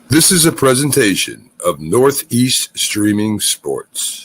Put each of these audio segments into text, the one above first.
This is a presentation of Northeast Streaming Sports.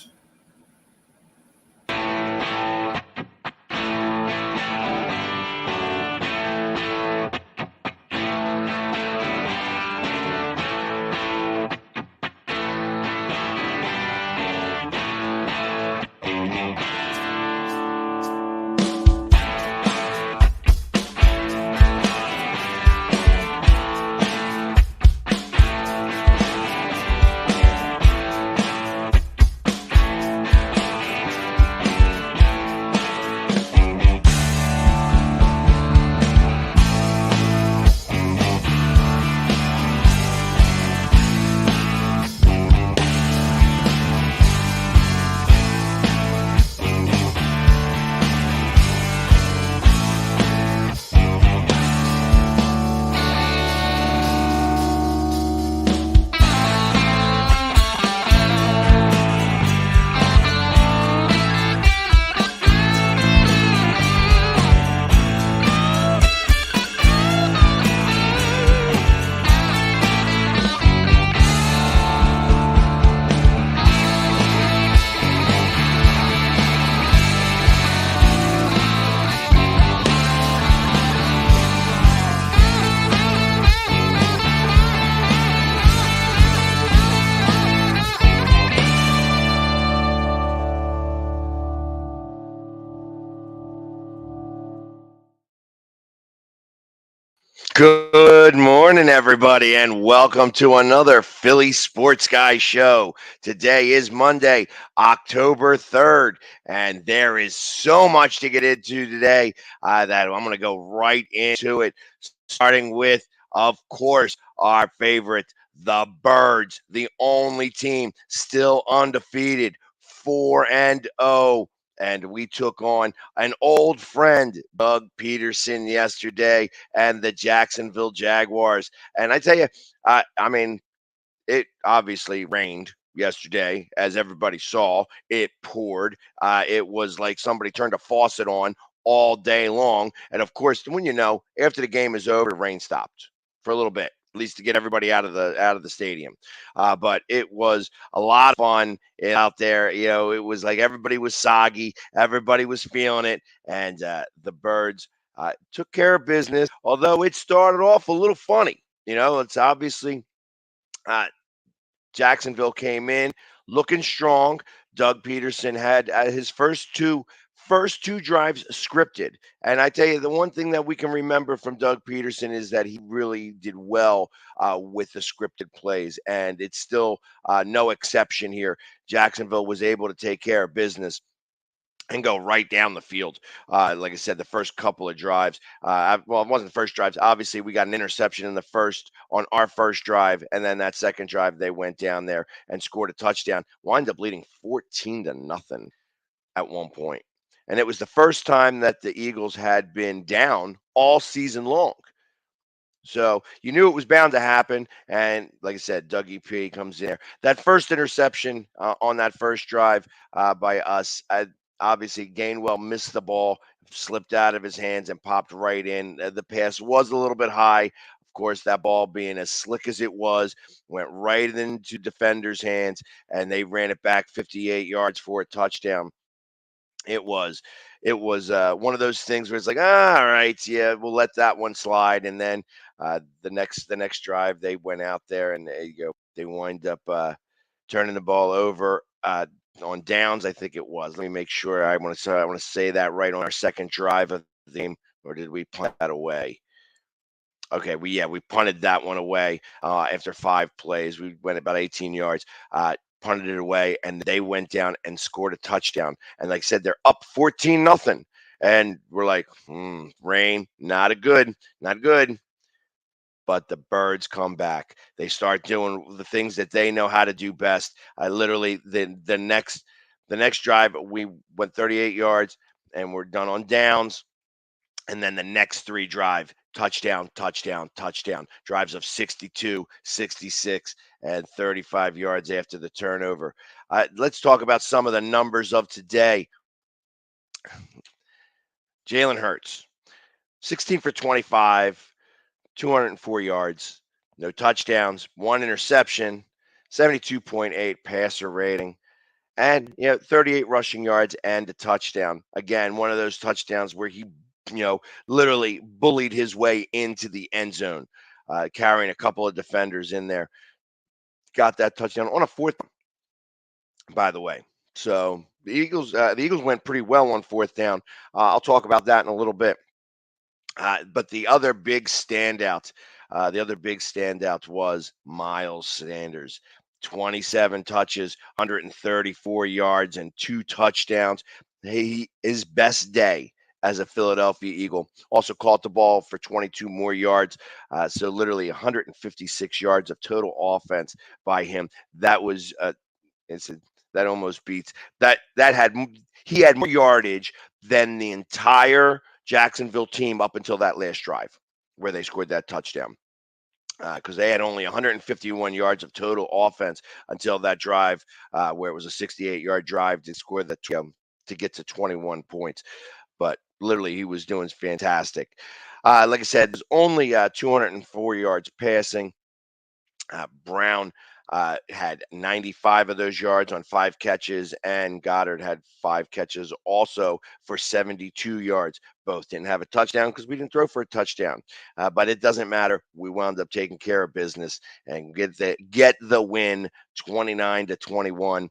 Good morning, everybody, and welcome to another Philly Sports Guy show. Today is Monday, October 3rd, and there is so much to get into today that I'm going to go right into it, starting with, of course, our favorite, the Birds, the only team still undefeated, 4-0. And we took on an old friend, Doug Peterson, yesterday, and the Jacksonville Jaguars. And I tell you, it obviously rained yesterday, as everybody saw. It poured. It was like somebody turned a faucet on all day long. And of course, when after the game is over, the rain stopped for a little bit, at least to get everybody out of the stadium. But it was a lot of fun out there. It was like everybody was soggy, everybody was feeling it, and the Birds took care of business. Although it started off a little funny. It's obviously. Uh, Jacksonville came in looking strong. Doug Peterson had his first two drives scripted. And I tell you, the one thing that we can remember from Doug Peterson is that he really did well with the scripted plays. And it's still no exception here. Jacksonville was able to take care of business and go right down the field. Like I said, the first couple of drives. It wasn't the first drives. Obviously, we got an interception on our first drive, and then that second drive they went down there and scored a touchdown. Wind up leading 14-0 at one point, and it was the first time that the Eagles had been down all season long. So you knew it was bound to happen. And like I said, Dougie P comes in there. That first interception on that first drive by us, obviously Gainwell missed the ball, slipped out of his hands and popped right in. The pass was a little bit high. Of course, that ball being as slick as it was, went right into defenders' hands, and they ran it back 58 yards for a touchdown. It was one of those things where it's like, all right, yeah, we'll let that one slide. And then the next drive, they went out there and they wind up turning the ball over on downs. I think it was. Let me make sure. I want to say that right on our second drive of the game, or did we punt that away? Okay, we punted that one away after 5 plays. We went about 18 yards. Punted it away, and they went down and scored a touchdown. And like I said, they're up 14-0. And we're like, rain, not good. But the Birds come back. They start doing the things that they know how to do best. I literally the next drive we went 38 yards and we're done on downs. And then the next three drive, touchdown, touchdown, touchdown, drives of 62, 66, and 35 yards after the turnover. Let's talk about some of the numbers of today. Jalen Hurts, 16 for 25, 204 yards, no touchdowns, 1 interception, 72.8 passer rating, and 38 rushing yards and a touchdown. Again, one of those touchdowns where he literally bullied his way into the end zone, carrying a couple of defenders in there. Got that touchdown on a fourth, by the way. So the Eagles went pretty well on fourth down. I'll talk about that in a little bit. But the other big standout was Miles Sanders. 27 touches, 134 yards, and 2 touchdowns. His best day as a Philadelphia Eagle. Also caught the ball for 22 more yards. So literally 156 yards of total offense by him. That was that almost beats that. He had more yardage than the entire Jacksonville team up until that last drive where they scored that touchdown. Because they had only 151 yards of total offense until that drive, where it was a 68-yard drive to score to get to 21 points. But literally, he was doing fantastic. Like I said, there's only 204 yards passing. Brown had 95 of those yards on 5 catches, and Goddard had 5 catches also for 72 yards. Both didn't have a touchdown because we didn't throw for a touchdown, but it doesn't matter. We wound up taking care of business and get the win, 29-21.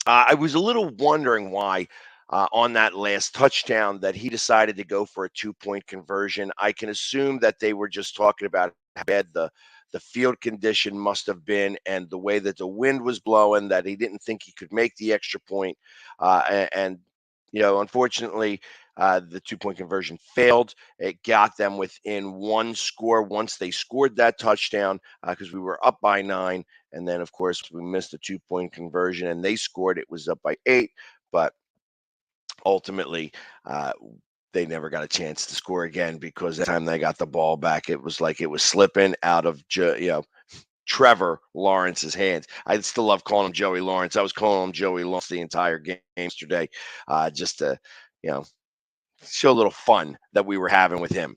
I was a little wondering why. On that last touchdown, that he decided to go for a 2-point conversion. I can assume that they were just talking about how bad the field condition must have been and the way that the wind was blowing, that he didn't think he could make the extra point. And unfortunately, the 2-point conversion failed. It got them within 1 score once they scored that touchdown, because we were up by 9. And then, of course, we missed a 2-point conversion and they scored. It was up by 8. But ultimately, they never got a chance to score again, because the time they got the ball back, it was like it was slipping out of Trevor Lawrence's hands. I still love calling him Joey Lawrence. I was calling him Joey Lawrence the entire game yesterday, just to show a little fun that we were having with him.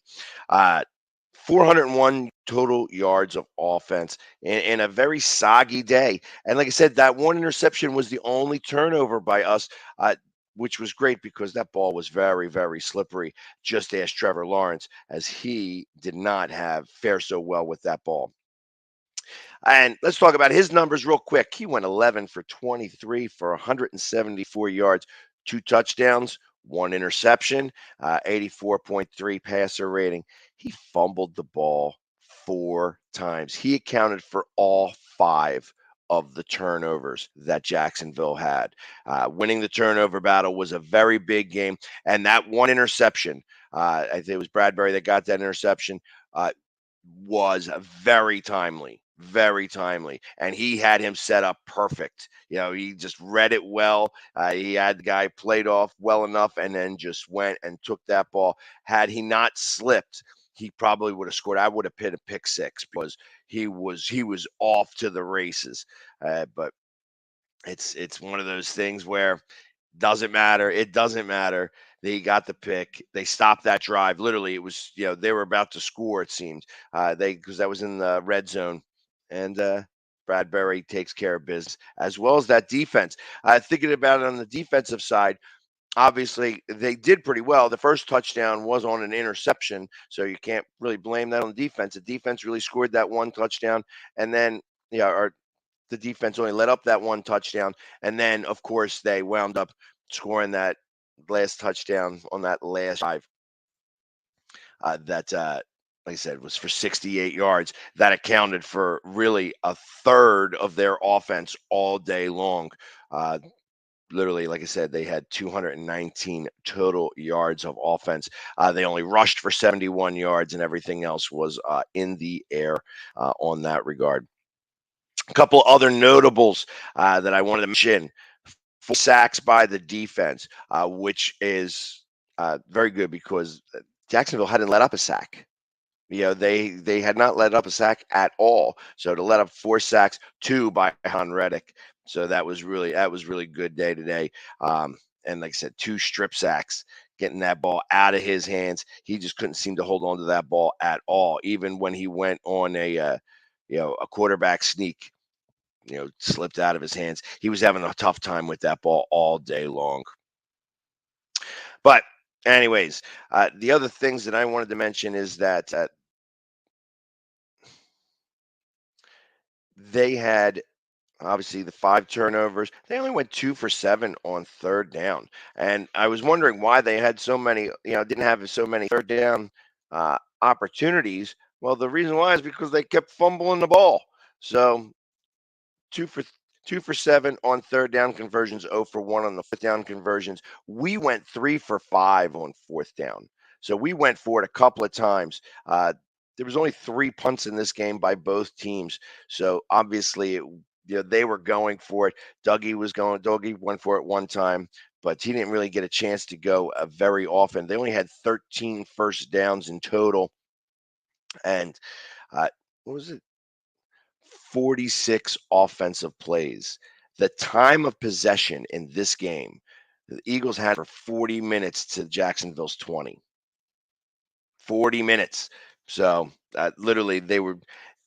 401 total yards of offense in a very soggy day. And like I said, that 1 interception was the only turnover by us, which was great because that ball was very, very slippery. Just ask Trevor Lawrence, as he did not fare so well with that ball. And let's talk about his numbers real quick. He went 11 for 23 for 174 yards, 2 touchdowns, 1 interception, 84.3 passer rating. He fumbled the ball 4 times. He accounted for all 5 of the turnovers that Jacksonville had. Winning the turnover battle was a very big game. And that 1 interception, I think it was Bradbury that got that interception, was very timely. Very timely. And he had him set up perfect. He just read it well. He had the guy played off well enough and then just went and took that ball. Had he not slipped, he probably would have scored. I would have hit a pick 6 because he was off to the races. But it's one of those things where doesn't matter. It doesn't matter. They got the pick. They stopped that drive. Literally, it was they were about to score. It seemed because that was in the red zone, and Bradbury takes care of business, as well as that defense. Thinking about it on the defensive side, obviously they did pretty well. The first touchdown was on an interception, so you can't really blame that on the defense. The defense really scored that 1 touchdown, and then the defense only let up that 1 touchdown, and then of course they wound up scoring that last touchdown on that last drive. That like I said, was for 68 yards. That accounted for really a third of their offense all day long. Literally, like I said, they had 219 total yards of offense. They only rushed for 71 yards, and everything else was in the air on that regard. A couple other notables that I wanted to mention: 4 sacks by the defense, which is very good because Jacksonville hadn't let up a sack. They had not let up a sack at all. So to let up 4 sacks, 2 by Han Reddick. So that was really good day today. And like I said, 2 strip sacks, getting that ball out of his hands. He just couldn't seem to hold on to that ball at all. Even when he went on a a quarterback sneak, slipped out of his hands. He was having a tough time with that ball all day long. But anyways, the other things that I wanted to mention is that they had obviously the 5 turnovers. They only went 2 for 7 on third down. And I was wondering why they had so many, didn't have so many third down opportunities. Well, the reason why is because they kept fumbling the ball. So two for 2 for 7 on third down conversions, 0 for 1 on the fourth down conversions. We went 3 for 5 on fourth down. So we went for it a couple of times. There was only 3 punts in this game by both teams. So obviously, they were going for it. Dougie went for it one time, but he didn't really get a chance to go very often. They only had 13 first downs in total. And what was it? 46 offensive plays. The time of possession in this game, the Eagles had for 40 minutes to Jacksonville's 20. 40 minutes. So literally,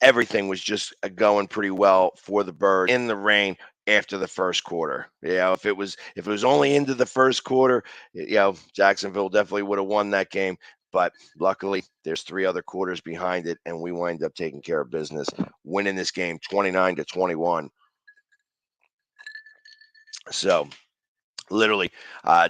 everything was just going pretty well for the Birds in the rain after the first quarter. If it was only into the first quarter, Jacksonville definitely would have won that game. But luckily, there's 3 other quarters behind it, and we wind up taking care of business, winning this game 29-21. So literally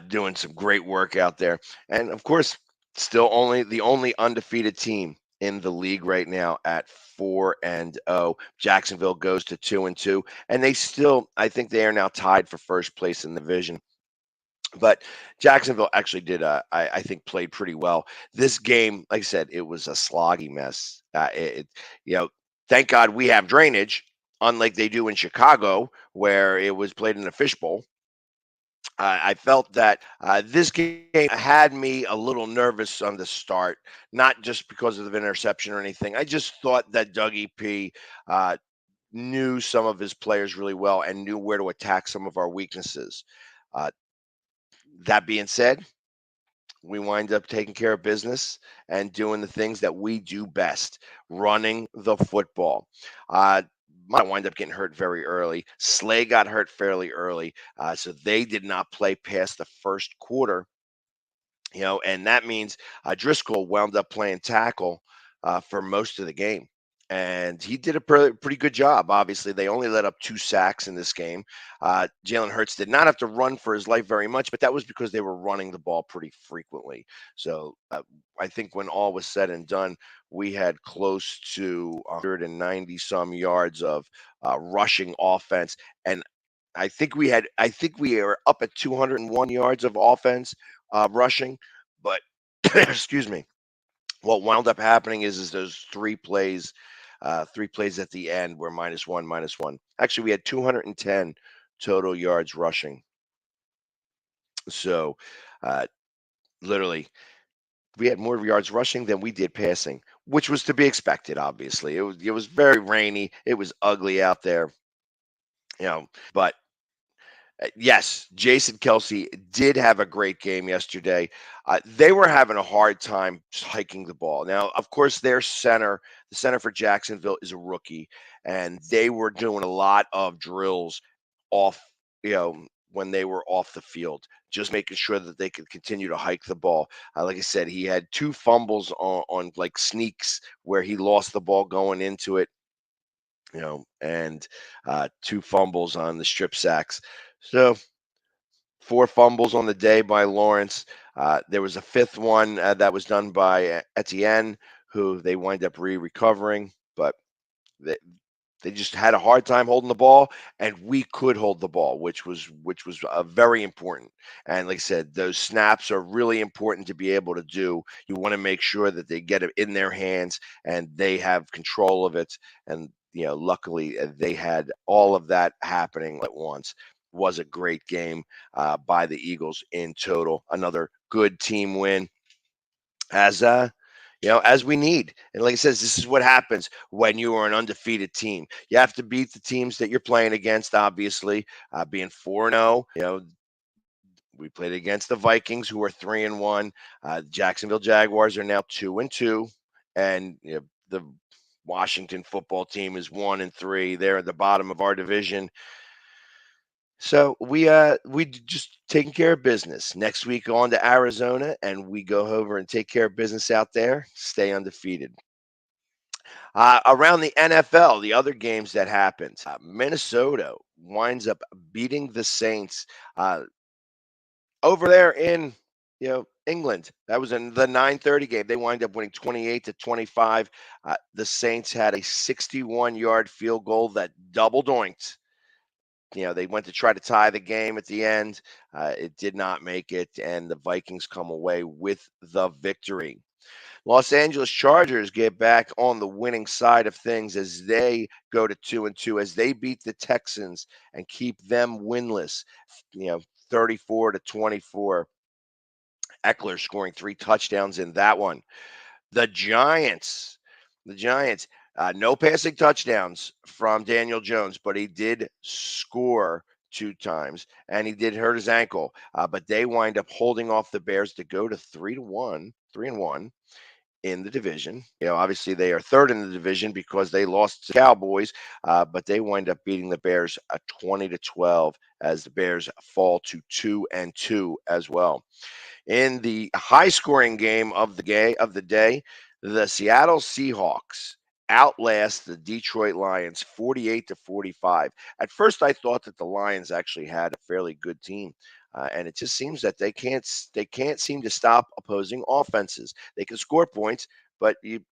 doing some great work out there. And of course, still the only undefeated team in the league right now at 4-0. Jacksonville goes to 2-2, and I think they are now tied for first place in the division. But Jacksonville actually I think, played pretty well. This game, like I said, it was a sloggy mess. Thank God we have drainage, unlike they do in Chicago, where it was played in a fishbowl. I felt that this game had me a little nervous on the start, not just because of the interception or anything. I just thought that Dougie P knew some of his players really well and knew where to attack some of our weaknesses. Uh, that being said, we wind up taking care of business and doing the things that we do best, running the football. Might wind up getting hurt very early. Slay got hurt fairly early, so they did not play past the first quarter. And that means Driscoll wound up playing tackle for most of the game. And he did a pretty good job. Obviously, they only let up 2 sacks in this game. Jalen Hurts did not have to run for his life very much, but that was because they were running the ball pretty frequently. So I think when all was said and done, we had close to 190 some yards of rushing offense. And I think we are up at 201 yards of offense rushing, but excuse me. What wound up happening is those 3 plays at the end were -1. Actually, we had 210 total yards rushing. So, literally, we had more yards rushing than we did passing, which was to be expected. Obviously, it was very rainy. It was ugly out there, but yes, Jason Kelsey did have a great game yesterday. They were having a hard time hiking the ball. Now, of course, the center for Jacksonville, is a rookie, and they were doing a lot of drills off, when they were off the field, just making sure that they could continue to hike the ball. Like I said, he had 2 fumbles on like sneaks where he lost the ball going into it, and 2 fumbles on the strip sacks. So 4 fumbles on the day by Lawrence. There was a 5th one that was done by Etienne, who they wind up recovering, but they just had a hard time holding the ball, and we could hold the ball, which was very important. And like I said, those snaps are really important to be able to do. You want to make sure that they get it in their hands and they have control of it. And luckily, they had all of that happening at once. Was a great game by the Eagles in total. Another good team win, as we need. And like I says, this is what happens when you are an undefeated team. You have to beat the teams that you're playing against. Obviously, being 4-0, we played against the Vikings, who are 3-1. Jacksonville Jaguars are now 2-2, and the Washington football team is 1-3. They're at the bottom of our division. So we just taking care of business. Next week on to Arizona, and we go over and take care of business out there. Stay undefeated. Around the NFL, the other games that happened, Minnesota winds up beating the Saints over there in England. That was in the 9:30 game. They wind up winning 28-25. The Saints had a 61-yard field goal that double doinked. They went to try to tie the game at the end. It did not make it, and the Vikings come away with the victory. Los Angeles Chargers get back on the winning side of things as they go to 2-2, as they beat the Texans and keep them winless, 34-24. Eckler scoring 3 touchdowns in that one. The Giants, no passing touchdowns from Daniel Jones, but he did score 2 times, and he did hurt his ankle. But they wind up holding off the Bears to go to 3-1 in the division. Obviously they are third in the division because they lost to the Cowboys, but they wind up beating the Bears 20-12 as the Bears fall to 2-2 as well. In the high-scoring game of the day, the Seattle Seahawks outlast the Detroit Lions 48-45. At first, I thought that the Lions actually had a fairly good team, and it just seems that they can't seem to stop opposing offenses. They can score points, but it's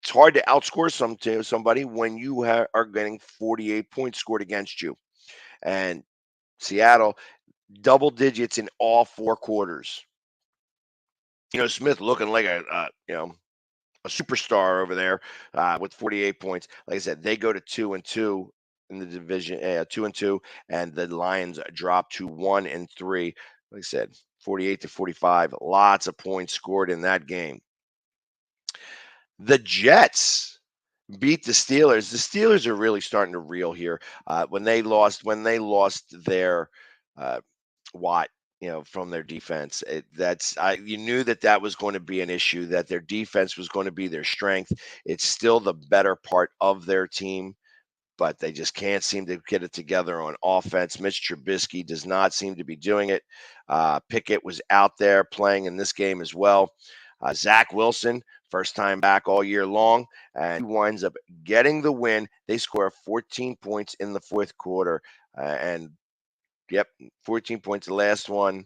hard to outscore somebody when you are getting 48 points scored against you. And Seattle, double digits in all 4 quarters. Smith looking like a superstar over there with 48 points. Like I said, they go to 2-2 in the division, 2-2, and the Lions drop to 1-3. Like I said, 48-45. Lots of points scored in that game. The Jets beat the Steelers. The Steelers are really starting to reel here. When they lost their Watt, from their defense, you knew that was going to be an issue, that their defense was going to be their strength. It's still the better part of their team, but they just can't seem to get it together on offense. Mitch Trubisky does not seem to be doing it. Pickett was out there playing in this game as well. Zach Wilson, first time back all year long, and he winds up getting the win. They score 14 points in the fourth quarter, and 14 points. The last one.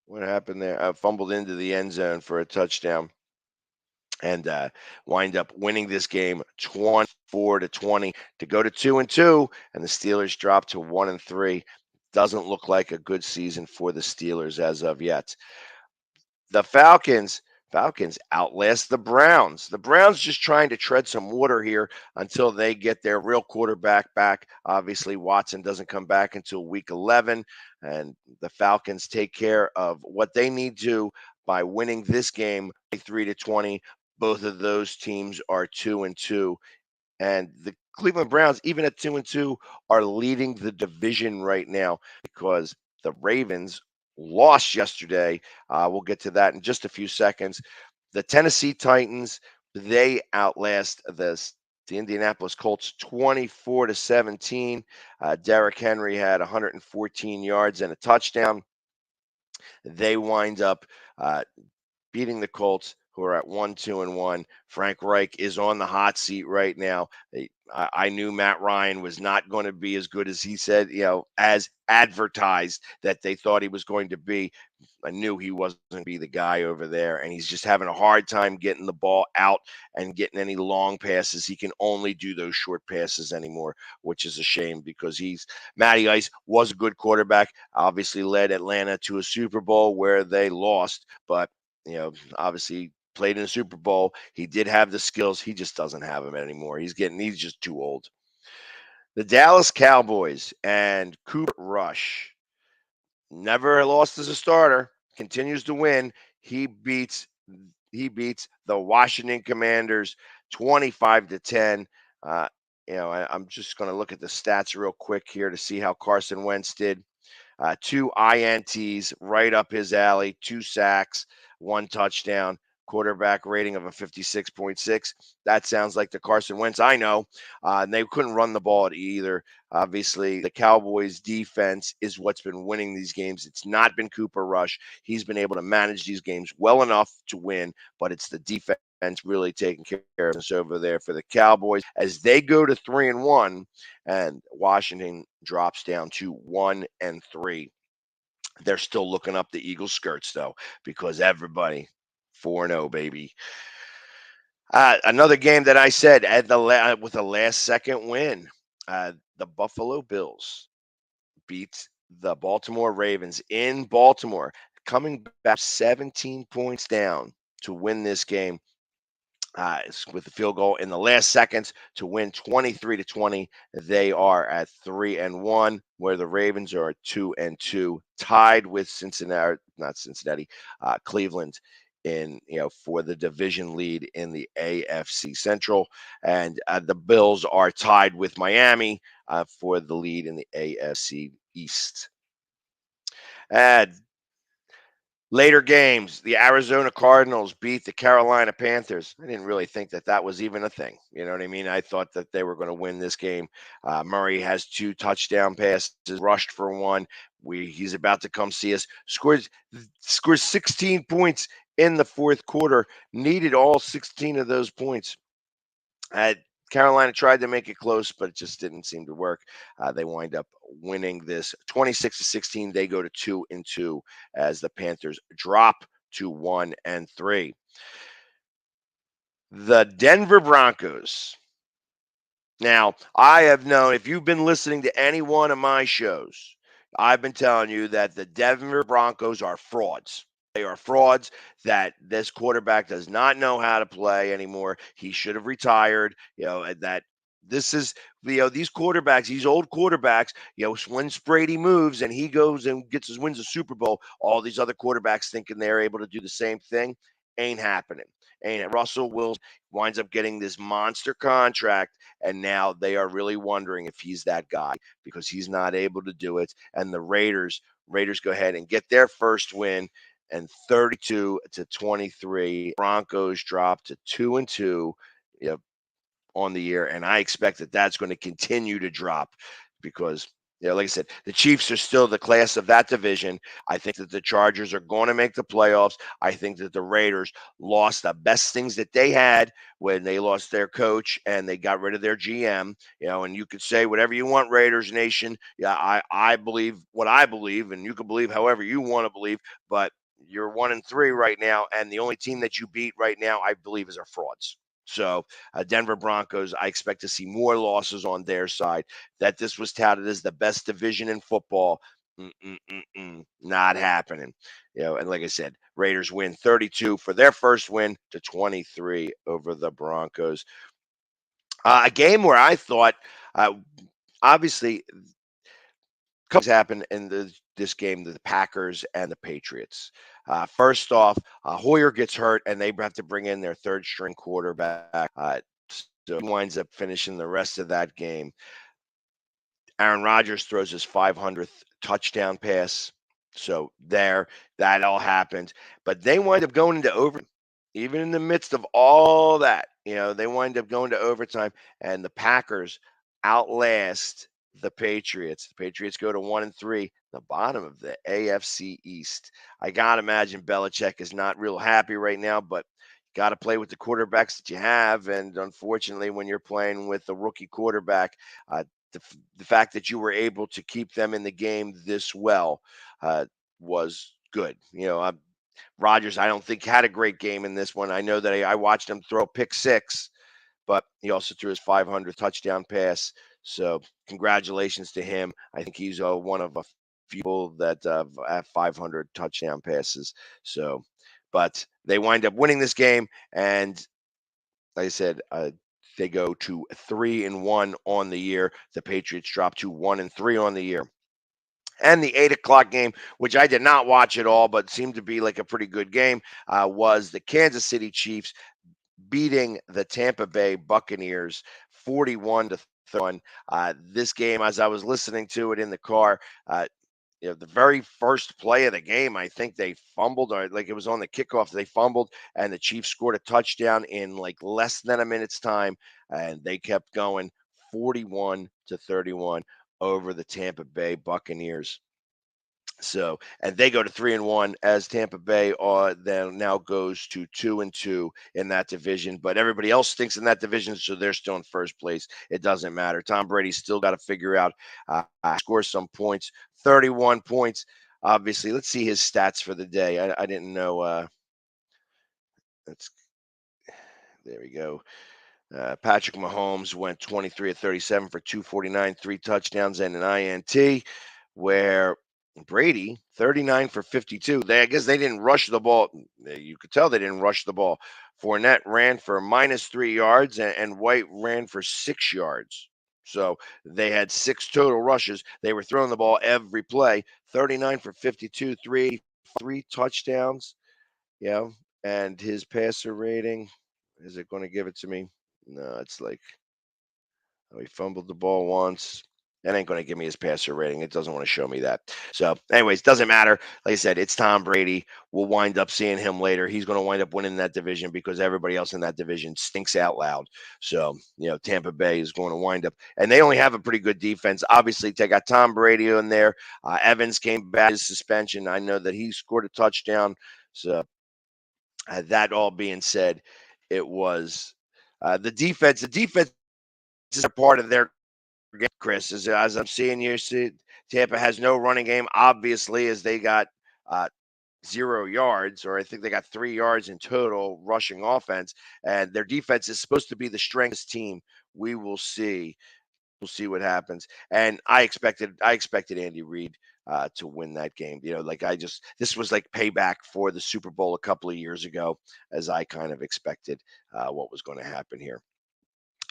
What happened there? Fumbled into the end zone for a touchdown, and wind up winning this game 24-20 to go to 2-2, and the Steelers drop to 1-3. Doesn't look like a good season for the Steelers as of yet. The Falcons outlast the Browns. The Browns just trying to tread some water here until they get their real quarterback back. Obviously, Watson doesn't come back until week 11, and the Falcons take care of what they need to by winning this game 3-20. Both of those teams are 2-2, and the Cleveland Browns, even at 2-2, are leading the division right now because the Ravens lost yesterday. We'll get to that in just a few seconds. The Tennessee Titans, they outlast the Indianapolis Colts 24-17. Derrick Henry had 114 yards and a touchdown. They wind up beating the Colts, who are at 1-2-1. Frank Reich is on the hot seat right now. I knew Matt Ryan was not going to be as good as he said, as advertised that they thought he was going to be. I knew he wasn't going to be the guy over there, and he's just having a hard time getting the ball out and getting any long passes. He can only do those short passes anymore, which is a shame because Matty Ice was a good quarterback, obviously led Atlanta to a Super Bowl where they lost, but obviously played in a Super Bowl. He did have the skills. He just doesn't have them anymore. He's just too old. The Dallas Cowboys and Cooper Rush, never lost as a starter, continues to win. He beats the Washington Commanders 25-10. I'm just going to look at the stats real quick here to see how Carson Wentz did. 2 INTs right up his alley, 2 sacks, 1 touchdown. quarterback rating of a 56.6. That sounds like the Carson Wentz I know. And they couldn't run the ball either. Obviously, the Cowboys' defense is what's been winning these games. It's not been Cooper Rush. He's been able to manage these games well enough to win, but it's the defense really taking care of us over there for the Cowboys as they go to 3-1, and Washington drops down to 1-3. They're still looking up the Eagles' skirts though, because everybody 4-0, baby. Another game that I said at with a last-second win, the Buffalo Bills beat the Baltimore Ravens in Baltimore, coming back 17 points down to win this game. With the field goal in the last seconds to win 23-20. They are at 3-1, where the Ravens are 2-2, tied with Cleveland for the division lead in the AFC Central, and the Bills are tied with Miami for the lead in the AFC East. Later games, the Arizona Cardinals beat the Carolina Panthers. I didn't really think that was even a thing. You know what I mean? I thought that they were going to win this game. Murray has 2 touchdown passes, rushed for 1. He's about to come see us. Scores 16 points in the fourth quarter. Needed all 16 of those points. Carolina tried to make it close, but it just didn't seem to work. They wind up winning this 26-16. They go to 2-2 as the Panthers drop to 1-3. The Denver Broncos. Now, I have known, if you've been listening to any one of my shows, I've been telling you that the Denver Broncos are frauds. They are frauds, that this quarterback does not know how to play anymore. He should have retired. That this is, these quarterbacks, these old quarterbacks, when Brady moves and he goes and wins a Super Bowl, all these other quarterbacks thinking they're able to do the same thing. Ain't happening. Ain't it? Russell Wilson winds up getting this monster contract, and now they are really wondering if he's that guy, because he's not able to do it. And the Raiders go ahead and get their first win, and 32-23. Broncos drop to 2-2 on the year, and I expect that that's going to continue to drop because, like I said, the Chiefs are still the class of that division. I think that the Chargers are going to make the playoffs. I think that the Raiders lost the best things that they had when they lost their coach and they got rid of their GM. And you could say whatever you want, Raiders Nation. Yeah, I believe what I believe, and you can believe however you want to believe, but you're 1-3 right now, and the only team that you beat right now, I believe, is our frauds. So Denver Broncos, I expect to see more losses on their side. That this was touted as the best division in football. Not happening. And like I said, Raiders win 32 for their first win to 23 over the Broncos. A game where I thought, obviously, happened in this game, the Packers and the Patriots. First off, Hoyer gets hurt, and they have to bring in their third-string quarterback. So he winds up finishing the rest of that game. Aaron Rodgers throws his 500th touchdown pass. So that all happened. But they wind up going into overtime. Even in the midst of all that, they wind up going to overtime, and the Packers outlast the Patriots. The Patriots go to 1-3, the bottom of the AFC East. I gotta imagine Belichick is not real happy right now, but you got to play with the quarterbacks that you have. And unfortunately, when you're playing with a rookie quarterback, the fact that you were able to keep them in the game this well was good. Rodgers, I don't think, had a great game in this one. I know that I watched him throw pick 6, but he also threw his 500th touchdown pass. So congratulations to him. I think he's one of a few people that have 500 touchdown passes. So, but they wind up winning this game, and like I said, they go to 3-1 on the year. The Patriots drop to 1-3 on the year. And the 8:00 game, which I did not watch at all, but seemed to be like a pretty good game, was the Kansas City Chiefs beating the Tampa Bay Buccaneers 41-31. This game, as I was listening to it in the car, the very first play of the game, I think they fumbled, or like it was on the kickoff. They fumbled, and the Chiefs scored a touchdown in like less than a minute's time, and they kept going, 41-31 over the Tampa Bay Buccaneers. So, and they go to 3-1 as Tampa Bay then now goes to 2-2 in that division. But everybody else stinks in that division, so they're still in first place. It doesn't matter. Tom Brady's still got to figure out score some points. 31 points. Obviously, let's see his stats for the day. I didn't know. There we go. Patrick Mahomes went 23 of 37 for 249, 3 touchdowns and an INT, where Brady 39 for 52. I guess they didn't rush the ball. You could tell they didn't rush the ball. Fournette ran for -3 yards, and White ran for 6 yards. So they had 6 total rushes. They were throwing the ball every play. 39 for 52, 3 touchdowns. Yeah, and his passer rating, is it going to give it to me? No, it's like, he fumbled the ball once. That ain't going to give me his passer rating. It doesn't want to show me that. So, anyways, doesn't matter. Like I said, it's Tom Brady. We'll wind up seeing him later. He's going to wind up winning that division because everybody else in that division stinks out loud. So, Tampa Bay is going to wind up. And they only have a pretty good defense. Obviously, they got Tom Brady in there. Evans came back his suspension. I know that he scored a touchdown. So, that all being said, it was the defense. The defense is a part of their game, Chris. As I'm seeing you, Tampa has no running game, obviously, as they got 0 yards, or I think they got 3 yards in total rushing offense. And their defense is supposed to be the strongest team. We will see. We'll see what happens. And I expected Andy Reid to win that game. This was like payback for the Super Bowl a couple of years ago, as I kind of expected what was going to happen here.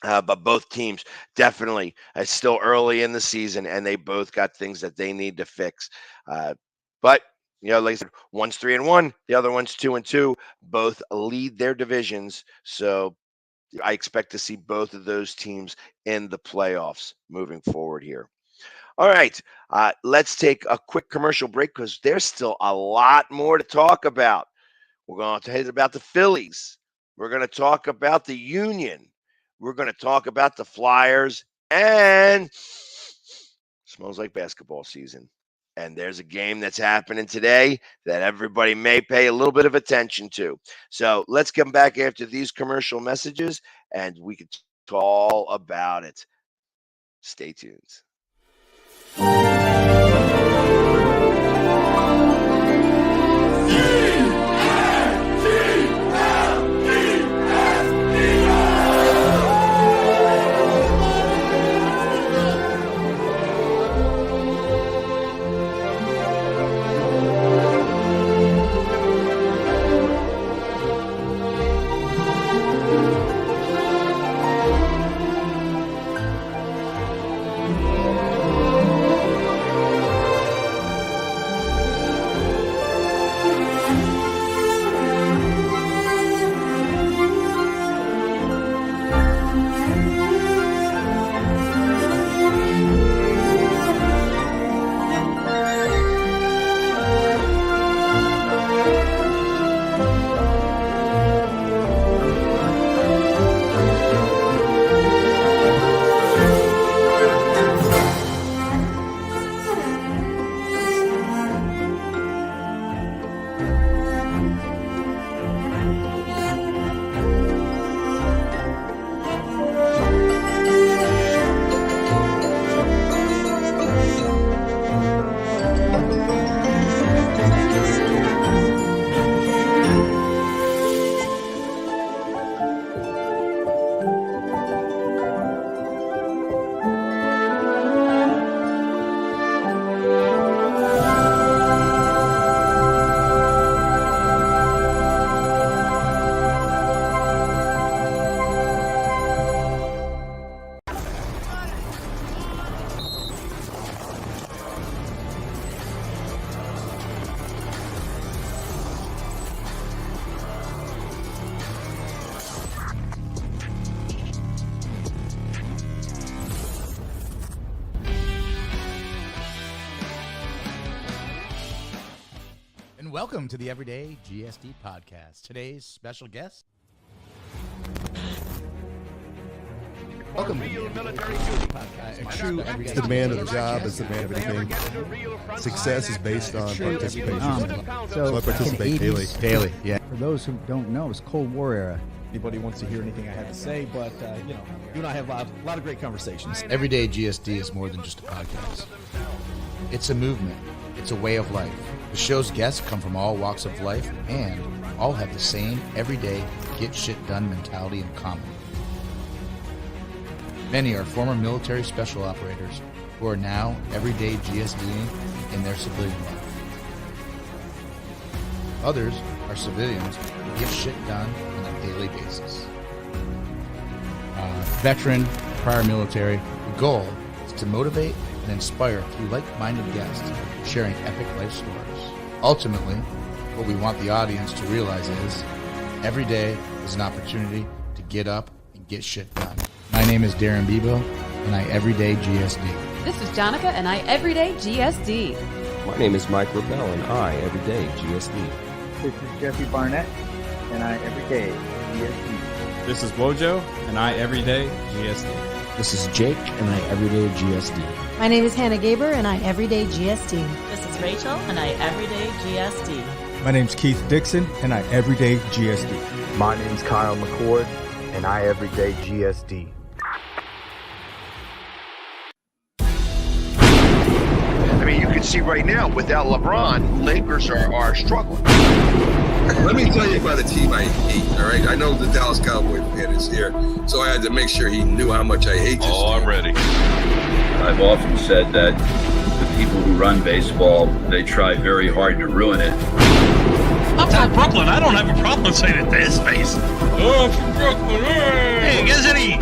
But both teams definitely, it's still early in the season, and they both got things that they need to fix. But like I said, one's 3-1, the other one's 2-2. Both lead their divisions, so I expect to see both of those teams in the playoffs moving forward here. All right, let's take a quick commercial break because there's still a lot more to talk about. We're going to talk about the Phillies. We're going to talk about the Union. We're going to talk about the Flyers, and smells like basketball season. And there's a game that's happening today that everybody may pay a little bit of attention to. So let's come back after these commercial messages, and we can talk all about it. Stay tuned. welcome to the Everyday GSD podcast. Today's special guest. Welcome to the Military Podcast. A true everyday. It's the man of the job. It's the man of anything. Success is based on participation. So I participate daily. Daily, yeah. For those who don't know, it's Cold War era. Anybody wants to hear anything I have to say, but you and I have a lot of great conversations. Everyday GSD is more than just a podcast. It's a movement. It's a way of life. The show's guests come from all walks of life and all have the same everyday get shit done mentality in common. Many are former military special operators who are now everyday GSDing in their civilian life. Others are civilians who get shit done on a daily basis. Veteran, prior military, the goal is to motivate and inspire through like-minded guests sharing epic life stories. Ultimately, what we want the audience to realize is every day is an opportunity to get up and get shit done. My name is Darren Bebo, and I everyday GSD. This is Jonica, and I everyday GSD. My name is Mike Rebell, and I everyday GSD. This is Jeffrey Barnett, and I everyday GSD. This is Wojo, and I everyday GSD. This is Jake, and I everyday GSD. My name is Hannah Gaber, and I everyday GSD. This is Rachel, and I everyday GSD. My name's Keith Dixon, and I everyday GSD. My name's Kyle McCord, and I everyday GSD. I mean, you can see right now, without LeBron, Lakers are struggling. Let me tell you about a team I hate, all right? I know the Dallas Cowboy fan is here, so I had to make sure he knew how much I hate this team. I'm ready. I've often said that the people who run baseball, they try very hard to ruin it. I'm from Brooklyn. I don't have a problem saying it to his face. Oh, I'm from Brooklyn. Hey, get any...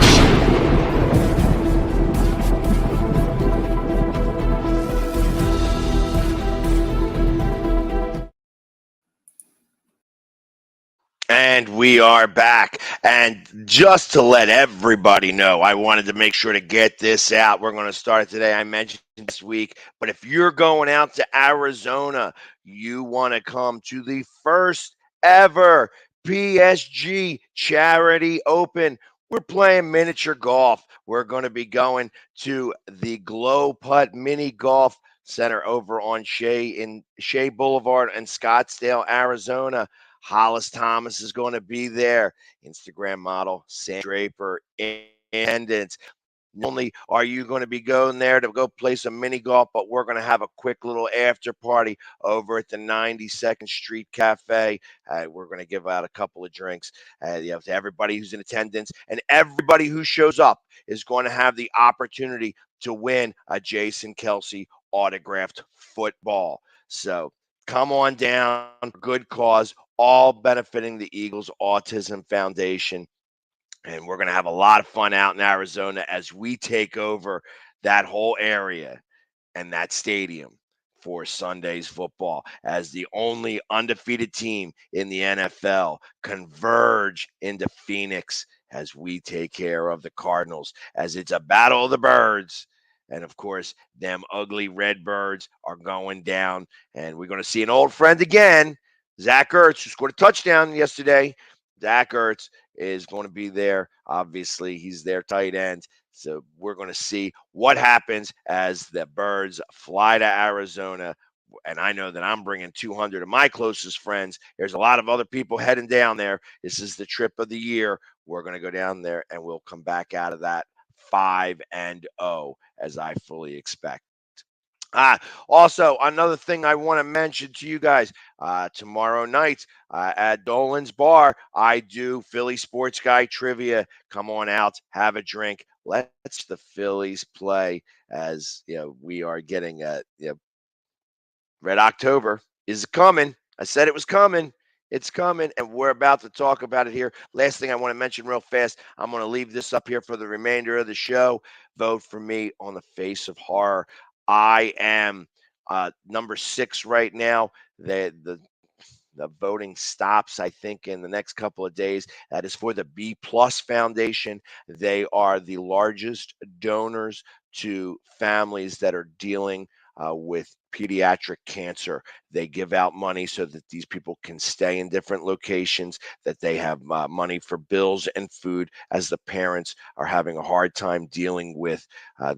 And we are back. And just to let everybody know, I wanted to make sure to get this out. We're going to start it today. I mentioned this week, but if you're going out to Arizona, you want to come to the first ever PSG Charity Open. We're playing miniature golf. We're going to be going to the Glow Putt Mini Golf Center over on Shea Boulevard in Scottsdale, Arizona. Hollis Thomas is going to be there. Instagram model Sam Draper in attendance. Not only are you going to be going there to go play some mini golf, but we're going to have a quick little after party over at the 92nd Street Cafe. We're going to give out a couple of drinks to everybody who's in attendance, and everybody who shows up is going to have the opportunity to win a Jason Kelce autographed football. So come on down, good cause, all benefiting the Eagles Autism Foundation. And we're going to have a lot of fun out in Arizona as we take over that whole area and that stadium for Sunday's football as the only undefeated team in the NFL converge into Phoenix as we take care of the Cardinals, as it's a battle of the birds. And, of course, them ugly red birds are going down. And we're going to see an old friend again, Zach Ertz, who scored a touchdown yesterday. Zach Ertz is going to be there. Obviously, he's their tight end. So we're going to see what happens as the birds fly to Arizona. And I know that I'm bringing 200 of my closest friends. There's a lot of other people heading down there. This is the trip of the year. We're going to go down there, and we'll come back out of that 5-0, as I fully expect. Also, another thing I want to mention to you guys, tomorrow night at Dolan's Bar, I do Philly Sports Guy Trivia. Come on out, have a drink. Let's the Phillies play, as we are getting Red October is coming. I said it was coming. It's coming, and we're about to talk about it here. Last thing I want to mention real fast, I'm going to leave this up here for the remainder of the show. Vote for me on the Face of Horror. I am number 6 right now. The voting stops, I think, in the next couple of days. That is for the B Plus Foundation. They are the largest donors to families that are dealing with pediatric cancer. They give out money so that these people can stay in different locations, that they have money for bills and food as the parents are having a hard time dealing with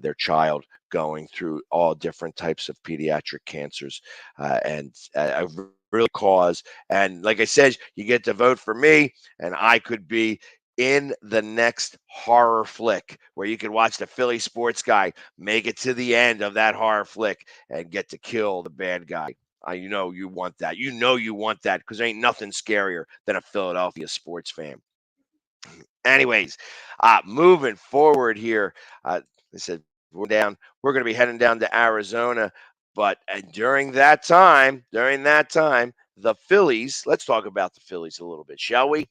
their child going through all different types of pediatric cancers. And a real cause. And like I said, you get to vote for me, and I could be in the next horror flick where you can watch the Philly sports guy make it to the end of that horror flick and get to kill the bad guy. You know you want that. You know you want that because there ain't nothing scarier than a Philadelphia sports fan. Anyways, moving forward here, I said we're going to be heading down to Arizona. But during that time, the Phillies, let's talk about the Phillies a little bit, shall we?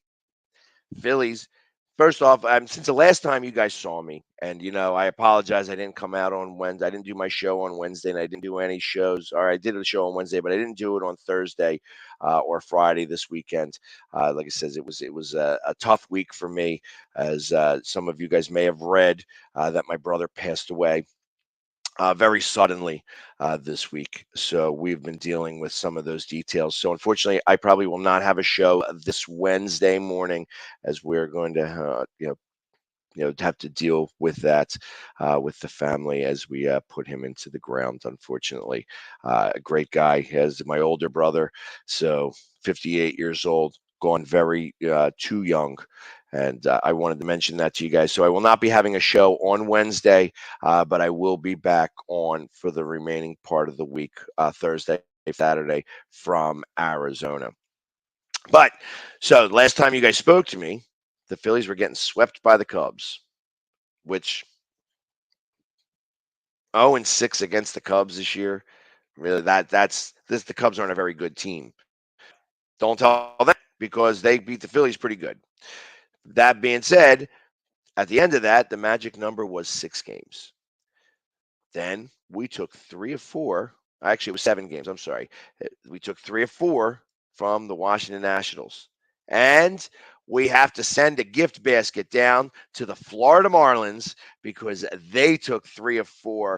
Phillies, first off, since the last time you guys saw me, and, I apologize, I didn't come out on Wednesday. I didn't do my show on Wednesday, and I didn't do any shows. Or I did a show on Wednesday, but I didn't do it on Thursday or Friday this weekend. Like I said, it was a tough week for me, as some of you guys may have read that my brother passed away very suddenly this week. So we've been dealing with some of those details. So unfortunately, I probably will not have a show this Wednesday morning, as we're going to, have to deal with that with the family as we put him into the ground. Unfortunately, a great guy. He has my older brother, so 58 years old, gone very too young. And I wanted to mention that to you guys. So I will not be having a show on Wednesday, but I will be back on for the remaining part of the week, Thursday, Saturday, from Arizona. But so last time you guys spoke to me, the Phillies were getting swept by the Cubs, which 0-6 against the Cubs this year. Really, the Cubs aren't a very good team. Don't tell them, because they beat the Phillies pretty good. That being said, at the end of that, the magic number was 6 games. Then we took 3 of 4. Actually, it was 7 games. I'm sorry. We took 3 of 4 from the Washington Nationals. And we have to send a gift basket down to the Florida Marlins because they took 3 of 4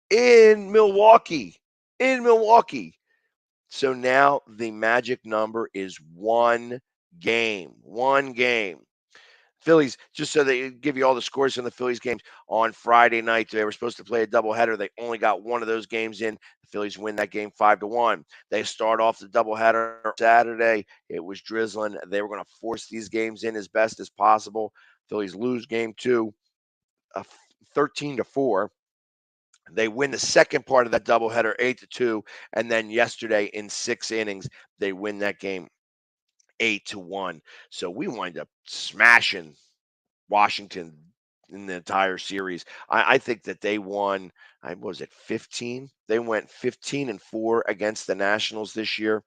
in Milwaukee. So now the magic number is 1 game. 1 game. Phillies, just so they give you all the scores from the Phillies games on Friday night. They were supposed to play a doubleheader. They only got one of those games in. The Phillies win that game 5-1. They start off the doubleheader Saturday. It was drizzling. They were going to force these games in as best as possible. Phillies lose game 2, 13-4. They win the second part of that doubleheader 8-2. And then yesterday in 6 innings, they win that game 8-1. So we wind up smashing Washington in the entire series. I think that they won, what was it, 15? They went 15-4 against the Nationals this year.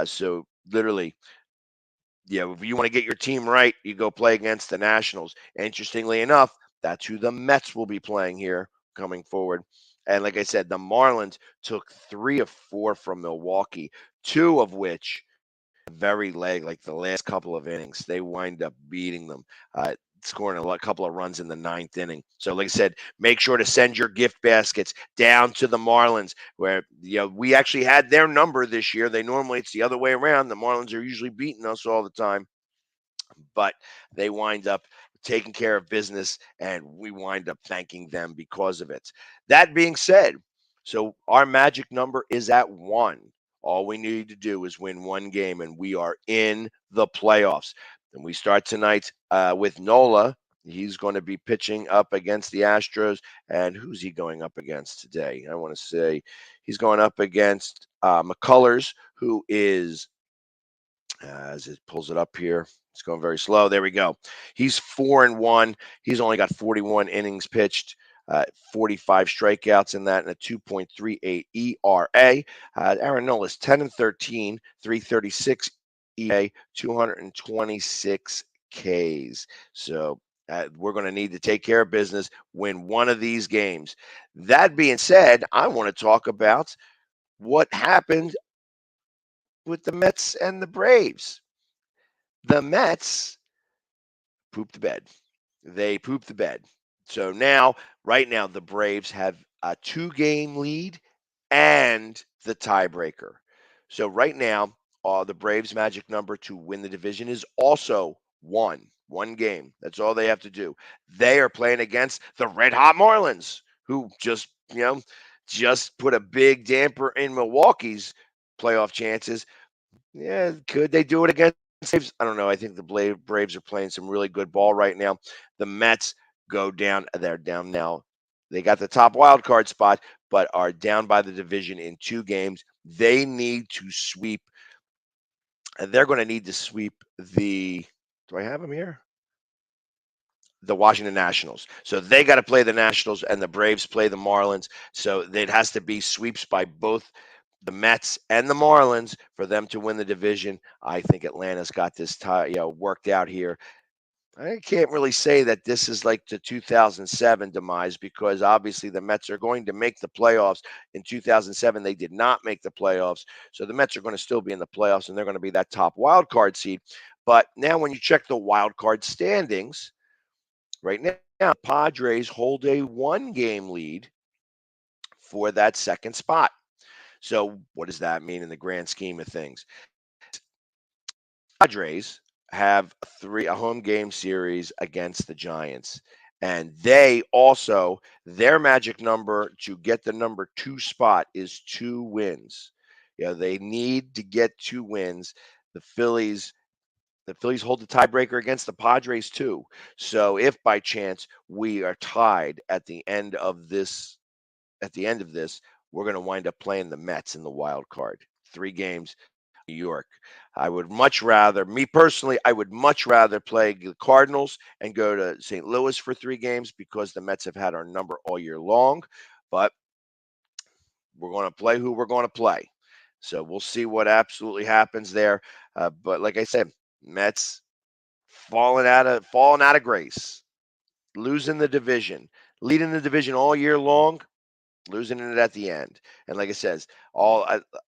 So literally, if you want to get your team right, you go play against the Nationals. Interestingly enough, that's who the Mets will be playing here coming forward. And like I said, the Marlins took 3 of 4 from Milwaukee, 2 of which very like the last couple of innings, they wind up beating them, scoring a couple of runs in the 9th inning. So like I said, make sure to send your gift baskets down to the Marlins, where we actually had their number this year. It's the other way around. The Marlins are usually beating us all the time, but they wind up taking care of business, and we wind up thanking them because of it. That being said, so our magic number is at 1. All we need to do is win 1 game, and we are in the playoffs. And we start tonight with Nola. He's going to be pitching up against the Astros. And who's he going up against today? I want to say he's going up against McCullers, who is, as it pulls it up here, it's going very slow. There we go. He's 4-1. He's only got 41 innings pitched. 45 strikeouts in that, and a 2.38 ERA. Aaron Nola's 10-13, 336 ERA, 226 Ks. So we're going to need to take care of business, win 1 of these games. That being said, I want to talk about what happened with the Mets and the Braves. The Mets pooped the bed. They pooped the bed. So right now, the Braves have a 2-game lead and the tiebreaker. So right now, the Braves' magic number to win the division is also one game. That's all they have to do. They are playing against the Red Hot Marlins, who just put a big damper in Milwaukee's playoff chances. Yeah, could they do it against Braves? I don't know. I think the Braves are playing some really good ball right now. The Mets go down. They're down now. They got the top wild card spot, but are down by the division in 2 games. They need to sweep. And they're going to need to sweep the. Do I have them here? The Washington Nationals. So they got to play the Nationals, and the Braves play the Marlins. So it has to be sweeps by both the Mets and the Marlins for them to win the division. I think Atlanta's got this worked out here. I can't really say that this is like the 2007 demise, because obviously the Mets are going to make the playoffs. In 2007, they did not make the playoffs. So the Mets are going to still be in the playoffs, and they're going to be that top wild card seed. But now when you check the wild card standings, right now, Padres hold a 1-game lead for that second spot. So what does that mean in the grand scheme of things? Padres have a home game series against the Giants, and they also, their magic number to get the number 2 spot is 2 wins. They need to get 2 wins. The Phillies hold the tiebreaker against the Padres too. So if by chance we are tied at the end of this, we're going to wind up playing the Mets in the wild card. 3 games, New York. I would much rather, me personally, I would much rather play the Cardinals and go to St. Louis for 3 games, because the Mets have had our number all year long. But we're going to play who we're going to play. So we'll see what absolutely happens there. But like I said, Mets falling out of grace, losing the division, leading the division all year long, losing it at the end. And like I says, all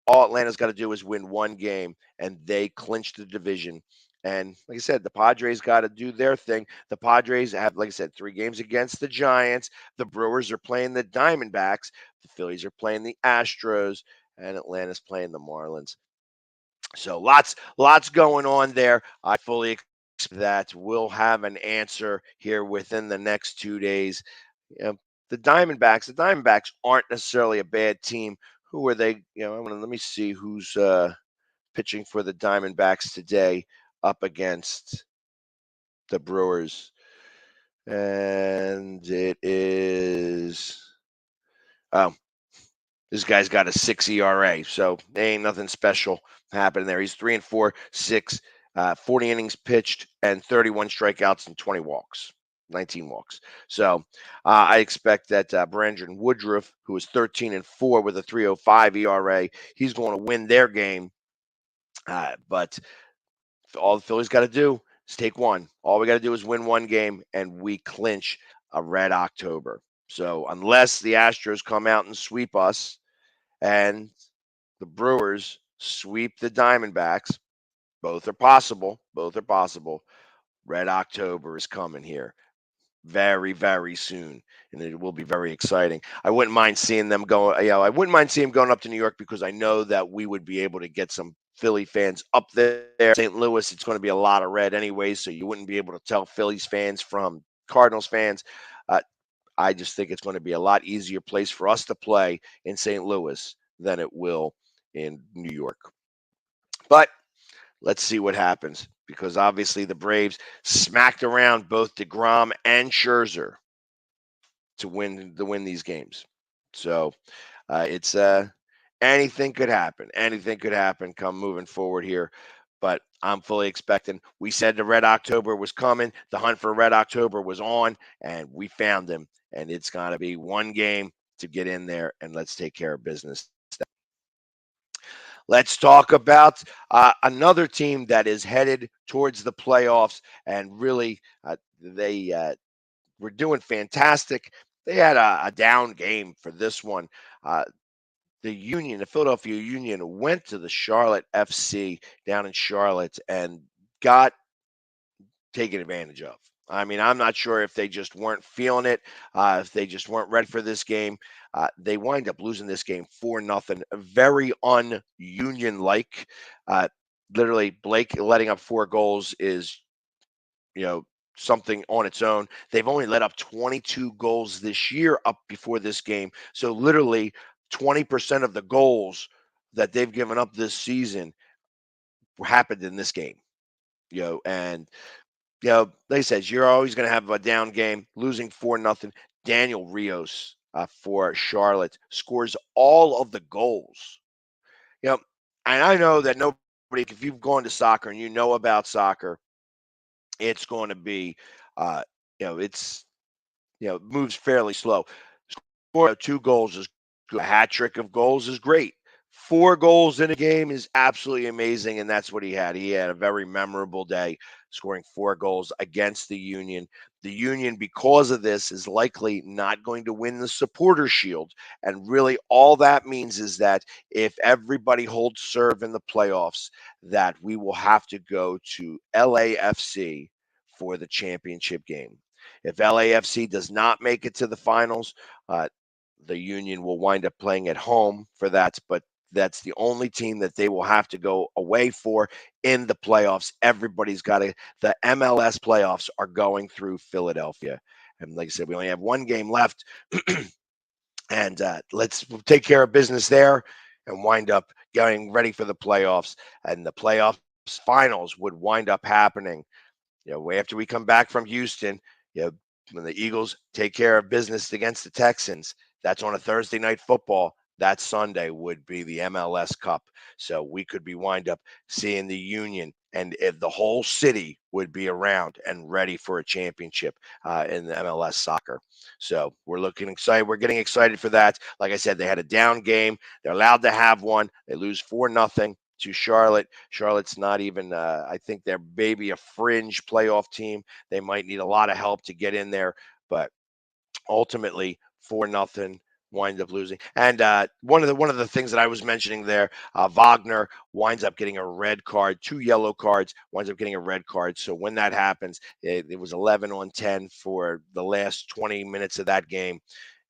Atlanta's got to do is win 1 game, and they clinch the division. And like I said, the Padres got to do their thing. The Padres have, like I said, 3 games against the Giants. The Brewers are playing the Diamondbacks. The Phillies are playing the Astros, and Atlanta's playing the Marlins. So lots going on there. I fully expect that we'll have an answer here within the next 2 days. The Diamondbacks aren't necessarily a bad team. Who are they? Let me see who's pitching for the Diamondbacks today up against the Brewers. And it is, this guy's got a 6 ERA, so there ain't nothing special happening there. He's 3-4, 40 innings pitched, and 31 strikeouts and 19 walks. So I expect that Brandon Woodruff, who is 13-4 with a 3.05 ERA, he's going to win their game. But all the Phillies got to do is take 1. All we got to do is win 1 game, and we clinch a red October. So unless the Astros come out and sweep us, and the Brewers sweep the Diamondbacks, both are possible. Red October is coming here very, very soon, and it will be very exciting. I wouldn't mind seeing them go. I wouldn't mind seeing them going up to New York, because I know that we would be able to get some Philly fans up there. St. Louis, it's going to be a lot of red anyway, so you wouldn't be able to tell Phillies fans from Cardinals fans. I just think it's going to be a lot easier place for us to play in St. Louis than it will in New York. But let's see what happens, because obviously the Braves smacked around both DeGrom and Scherzer to win these games. So it's anything could happen. Anything could happen come moving forward here. But I'm fully expecting. We said the Red October was coming. The hunt for Red October was on, and we found him. And it's going to be 1 game to get in there, and let's take care of business. Let's talk about another team that is headed towards the playoffs, and really they were doing fantastic. They had a down game for this one. The Philadelphia Union, went to the Charlotte FC down in Charlotte and got taken advantage of. I mean, I'm not sure if they just weren't feeling it, if they just weren't ready for this game. They wind up losing this game 4-0, very un-Union like. Literally, Blake letting up 4 goals is, something on its own. They've only let up 22 goals this year up before this game. So literally 20% of the goals that they've given up this season happened in this game. And like I said, you're always going to have a down game, losing 4-0. Daniel Rios for Charlotte scores all of the goals. And I know that nobody, if you've gone to soccer and you know about soccer, it's going to be, moves fairly slow. Score 2 goals is good. A hat trick of goals is great. 4 goals in a game is absolutely amazing, and that's what he had. He had a very memorable day, scoring 4 goals against the Union. The Union, because of this, is likely not going to win the Supporter Shield, and really all that means is that if everybody holds serve in the playoffs, that we will have to go to LAFC for the championship game. If LAFC does not make it to the finals, the Union will wind up playing at home for that, but that's the only team that they will have to go away for in the playoffs. Everybody's got to, the MLS playoffs are going through Philadelphia. And like I said, we only have 1 game left. And let's take care of business there and wind up getting ready for the playoffs. And the playoffs finals would wind up happening, after we come back from Houston, when the Eagles take care of business against the Texans. That's on a Thursday night football. That Sunday would be the MLS Cup. So we could be wind up seeing the Union, and if the whole city would be around and ready for a championship in the MLS soccer. So we're looking excited. We're getting excited for that. Like I said, they had a down game. They're allowed to have one. They lose 4-0 to Charlotte. Charlotte's not even, I think they're maybe a fringe playoff team. They might need a lot of help to get in there, but ultimately 4-0. Wind up losing. And one of the things that I was mentioning there, Wagner winds up getting a red card, 2 yellow cards, winds up getting a red card. So when that happens, it was 11-10 for the last 20 minutes of that game.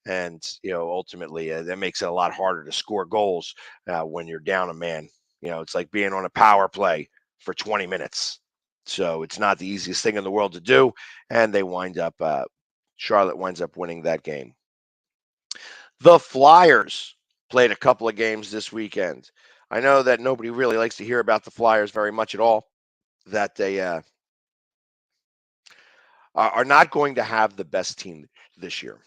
And, ultimately that makes it a lot harder to score goals when you're down a man. It's like being on a power play for 20 minutes. So it's not the easiest thing in the world to do. And they wind up, Charlotte winds up winning that game. The Flyers played a couple of games this weekend. I know that nobody really likes to hear about the Flyers very much at all, that they are not going to have the best team this year.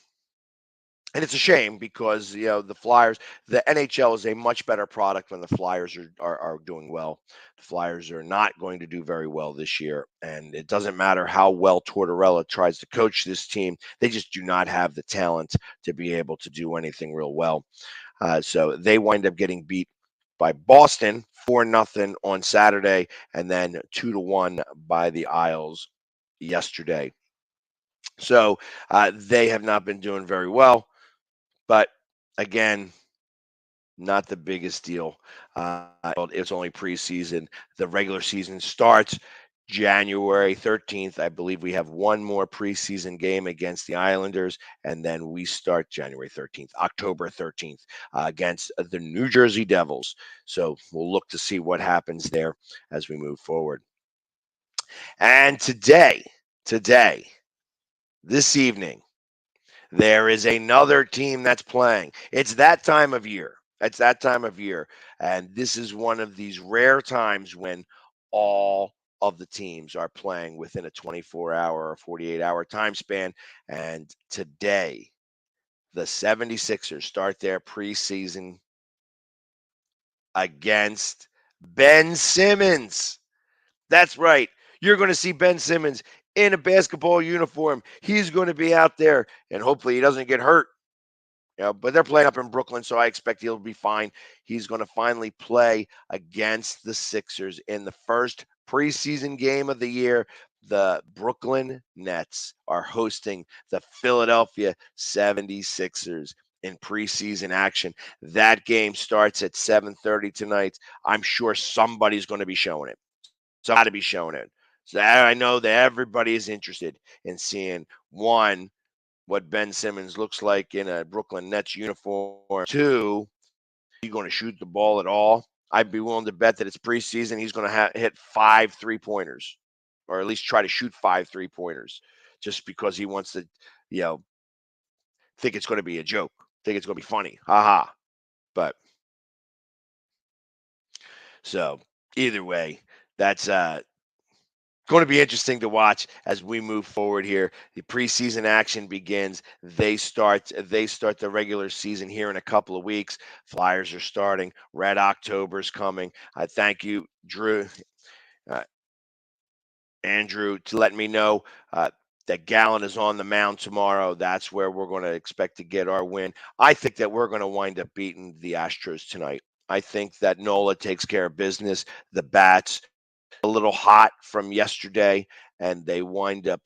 And it's a shame because, the Flyers, the NHL is a much better product when the Flyers are doing well. The Flyers are not going to do very well this year. And it doesn't matter how well Tortorella tries to coach this team. They just do not have the talent to be able to do anything real well. So they wind up getting beat by Boston 4-0 on Saturday, and then 2-1 by the Isles yesterday. So they have not been doing very well. But again, not the biggest deal. It's only preseason. The regular season starts January 13th. I believe we have one more preseason game against the Islanders, and then we start January 13th, October 13th, against the New Jersey Devils. So we'll look to see what happens there as we move forward. And today, this evening, there is another team that's playing. It's that time of year. And this is one of these rare times when all of the teams are playing within a 24-hour or 48-hour time span. And today, the 76ers start their preseason against Ben Simmons. That's right. You're going to see Ben Simmons in a basketball uniform. He's going to be out there, and hopefully he doesn't get hurt. But they're playing up in Brooklyn, so I expect he'll be fine. He's going to finally play against the Sixers in the first preseason game of the year. The Brooklyn Nets are hosting the Philadelphia 76ers in preseason action. That game starts at 7:30 tonight. I'm sure somebody's going to be showing it. So I know that everybody is interested in seeing, one, what Ben Simmons looks like in a Brooklyn Nets uniform. Two, he's going to shoot the ball at all. I'd be willing to bet that it's preseason. He's going to hit 5 3-pointers, or at least try to shoot 5 3-pointers, just because he wants to, think it's going to be a joke, think it's going to be funny. Haha. But so either way, that's going to be interesting to watch as we move forward here. The preseason action begins. They start the regular season here in a couple of weeks. Flyers are starting. Red October's coming. I thank you, Andrew, to let me know that Gallen is on the mound tomorrow. That's where we're going to expect to get our win. I think that we're going to wind up beating the Astros tonight. I think that Nola takes care of business. The bats a little hot from yesterday, and they wind up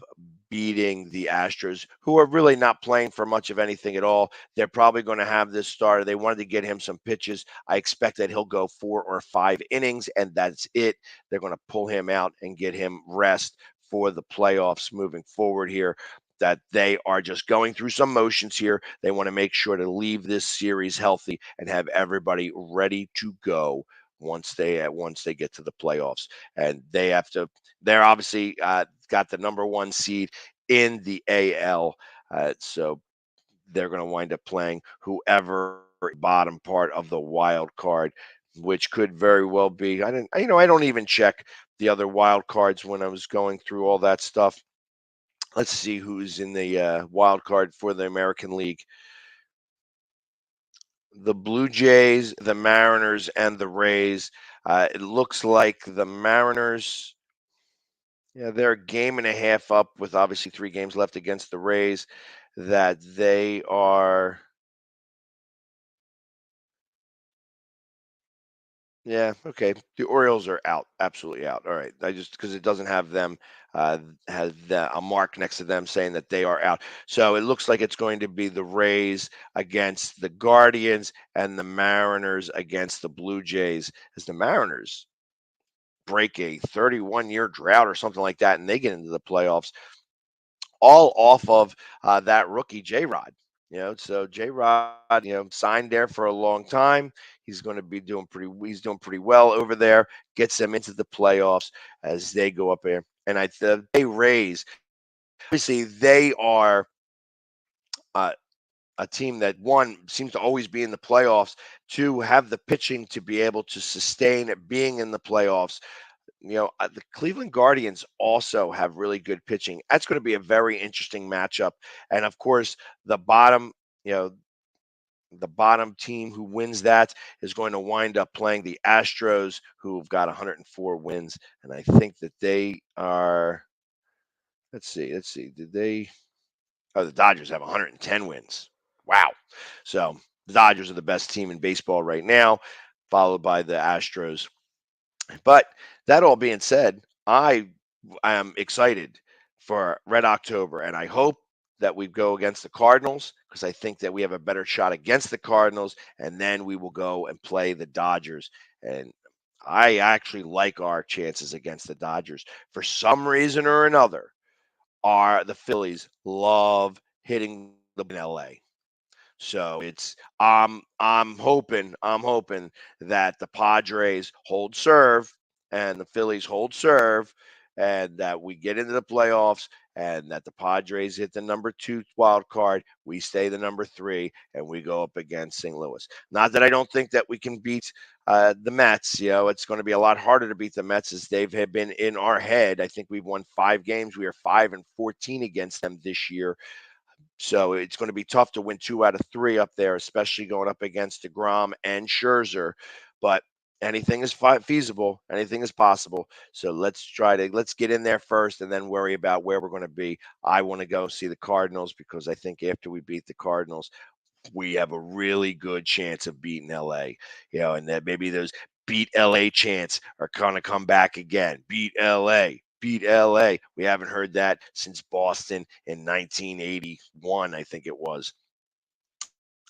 beating the Astros, who are really not playing for much of anything at all. They're probably going to have this starter. They wanted to get him some pitches. I expect that he'll go 4 or 5 innings, and that's it. They're going to pull him out and get him rest for the playoffs moving forward here. That they are just going through some motions here. They want to make sure to leave this series healthy and have everybody ready to go once they get to the playoffs. And they're obviously got the number 1 seed in the AL. So they're going to wind up playing whoever bottom part of the wild card, which could very well be. I don't even check the other wild cards when I was going through all that stuff. Let's see who's in the wild card for the American League. The Blue Jays, the Mariners, and the Rays. It looks like the Mariners, they're a game and a half up with obviously 3 games left against the Rays, that they are. Yeah, okay. The Orioles are out, absolutely out. All right, because it doesn't have them has a mark next to them saying that they are out. So it looks like it's going to be the Rays against the Guardians and the Mariners against the Blue Jays, as the Mariners break a 31-year drought or something like that, and they get into the playoffs, all off of that rookie J-Rod. So J-Rod, signed there for a long time. He's going to be doing pretty well over there. Gets them into the playoffs as they go up there. And they Rays, obviously they are a team that, one, seems to always be in the playoffs. Two, have the pitching to be able to sustain being in the playoffs. The Cleveland Guardians also have really good pitching. That's going to be a very interesting matchup. And of course, the bottom team who wins that is going to wind up playing the Astros, who've got 104 wins. And I think that they are, let's see. The Dodgers have 110 wins. Wow. So the Dodgers are the best team in baseball right now, followed by the Astros. But that all being said, I am excited for Red October, and I hope that we go against the Cardinals, because I think that we have a better shot against the Cardinals, and then we will go and play the Dodgers. And I actually like our chances against the Dodgers. For some reason or another, the Phillies love hitting the in LA. So it's I'm hoping that the Padres hold serve and the Phillies hold serve, and that we get into the playoffs, and that the Padres hit the number 2 wild card, we stay the number 3, and we go up against St. Louis. Not that I don't think that we can beat the Mets. It's going to be a lot harder to beat the Mets, as they've been in our head. I think we've won 5 games. We are 5-14 against them this year. So it's going to be tough to win 2 out of 3 up there, especially going up against DeGrom and Scherzer. But anything is feasible. Anything is possible. So let's get in there first and then worry about where we're going to be. I want to go see the Cardinals, because I think after we beat the Cardinals, we have a really good chance of beating LA. And that maybe those beat LA chants are going to come back again. Beat LA. Beat LA. We haven't heard that since Boston in 1981, I think it was.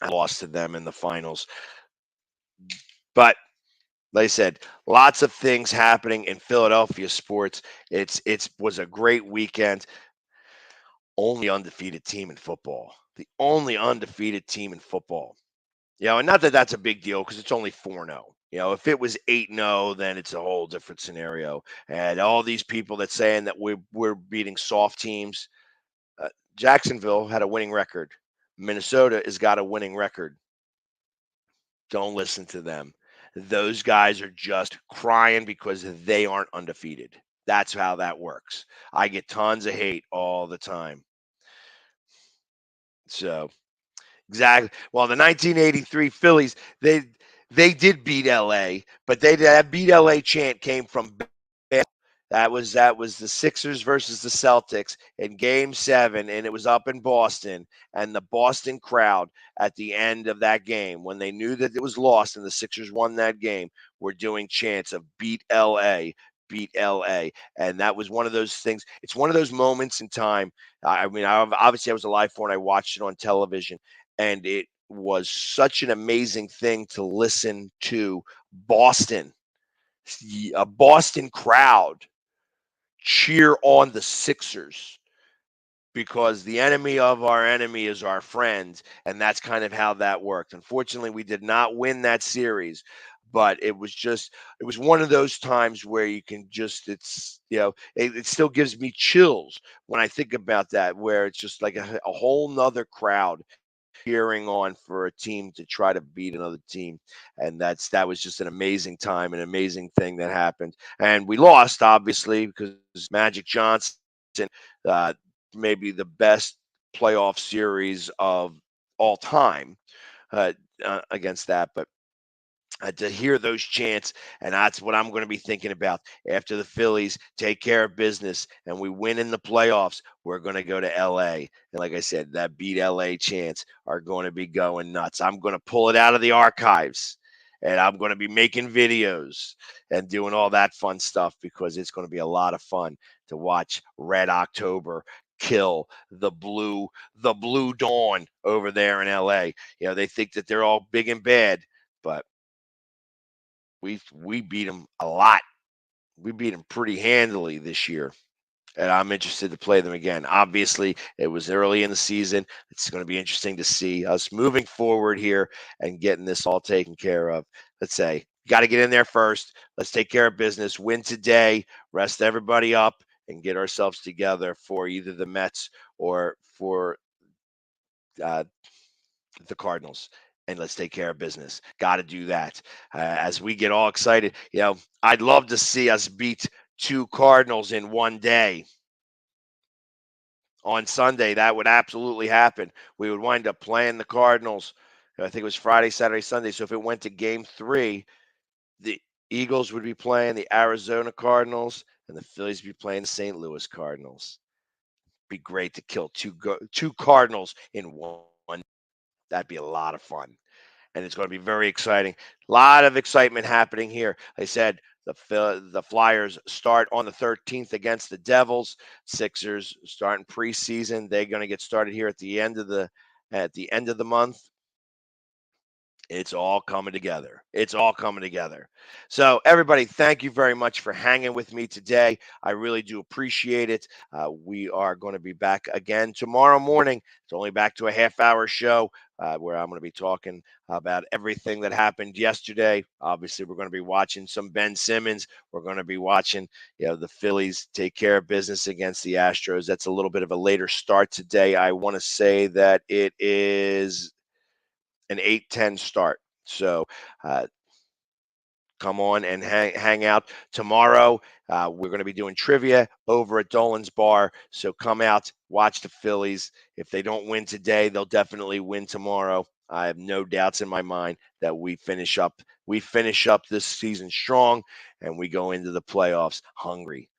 I lost to them in the finals. But like I said, lots of things happening in Philadelphia sports. It was a great weekend. Only undefeated team in football. The only undefeated team in football. And not that that's a big deal because it's only 4-0. If it was 8-0, then it's a whole different scenario. And all these people that saying that we're beating soft teams, Jacksonville had a winning record. Minnesota has got a winning record. Don't listen to them. Those guys are just crying because they aren't undefeated. That's how that works. I get tons of hate all the time. So, exactly. Well, the 1983 Phillies, they did beat LA, but that beat LA chant came from that was the Sixers versus the Celtics in Game 7, and it was up in Boston. And the Boston crowd at the end of that game, when they knew that it was lost and the Sixers won that game, were doing chants of "Beat LA, beat LA," and that was one of those things. It's one of those moments in time. I mean, obviously I was alive for it, and I watched it on television, and it was such an amazing thing to listen to Boston, a Boston crowd, cheer on the Sixers, because the enemy of our enemy is our friend, and that's kind of how that worked. Unfortunately, we did not win that series, but it was one of those times where you can just, it still gives me chills when I think about that, where it's just like a whole nother crowd cheering on for a team to try to beat another team. And that was just an amazing time, an amazing thing that happened. And we lost, obviously, because Magic Johnson, maybe the best playoff series of all time against that. But to hear those chants, and that's what I'm going to be thinking about after the Phillies take care of business and we win in the playoffs. We're going to go to LA, and like I said, that "Beat LA" chants are going to be going nuts. I'm going to pull it out of the archives, and I'm going to be making videos and doing all that fun stuff, because it's going to be a lot of fun to watch Red October kill the blue dawn over there in LA. They think that they're all big and bad, but we beat them a lot. We beat them pretty handily this year, and I'm interested to play them again. Obviously, it was early in the season. It's going to be interesting to see us moving forward here and getting this all taken care of. Let's say, got to get in there first. Let's take care of business, win today, rest everybody up, and get ourselves together for either the Mets or for the Cardinals. And let's take care of business. Got to do that. As we get all excited, I'd love to see us beat 2 Cardinals in one day. On Sunday, that would absolutely happen. We would wind up playing the Cardinals. I think it was Friday, Saturday, Sunday. So if it went to Game 3, the Eagles would be playing the Arizona Cardinals, and the Phillies would be playing the St. Louis Cardinals. Be great to kill two Cardinals in one. That'd be a lot of fun, and it's going to be very exciting. A lot of excitement happening here. I said the Flyers start on the 13th against the Devils. Sixers starting preseason. They're going to get started here at the end of the month. It's all coming together. It's all coming together. So, everybody, thank you very much for hanging with me today. I really do appreciate it. We are going to be back again tomorrow morning. It's only back to a half-hour show where I'm going to be talking about everything that happened yesterday. Obviously, we're going to be watching some Ben Simmons. We're going to be watching, the Phillies take care of business against the Astros. That's a little bit of a later start today. I want to say that it is an 8:10 start. So come on and hang out tomorrow. We're going to be doing trivia over at Dolan's Bar. So come out, watch the Phillies. If they don't win today, they'll definitely win tomorrow. I have no doubts in my mind that we finish up this season strong, and we go into the playoffs hungry,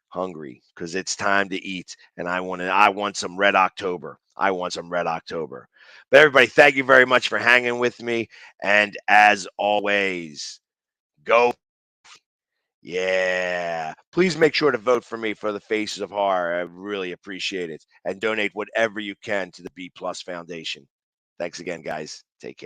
because it's time to eat. And I want some Red October. I want some Red October. But everybody, thank you very much for hanging with me. And as always, go. Yeah. Please make sure to vote for me for the Faces of Horror. I really appreciate it. And donate whatever you can to the B+ Foundation. Thanks again, guys. Take care.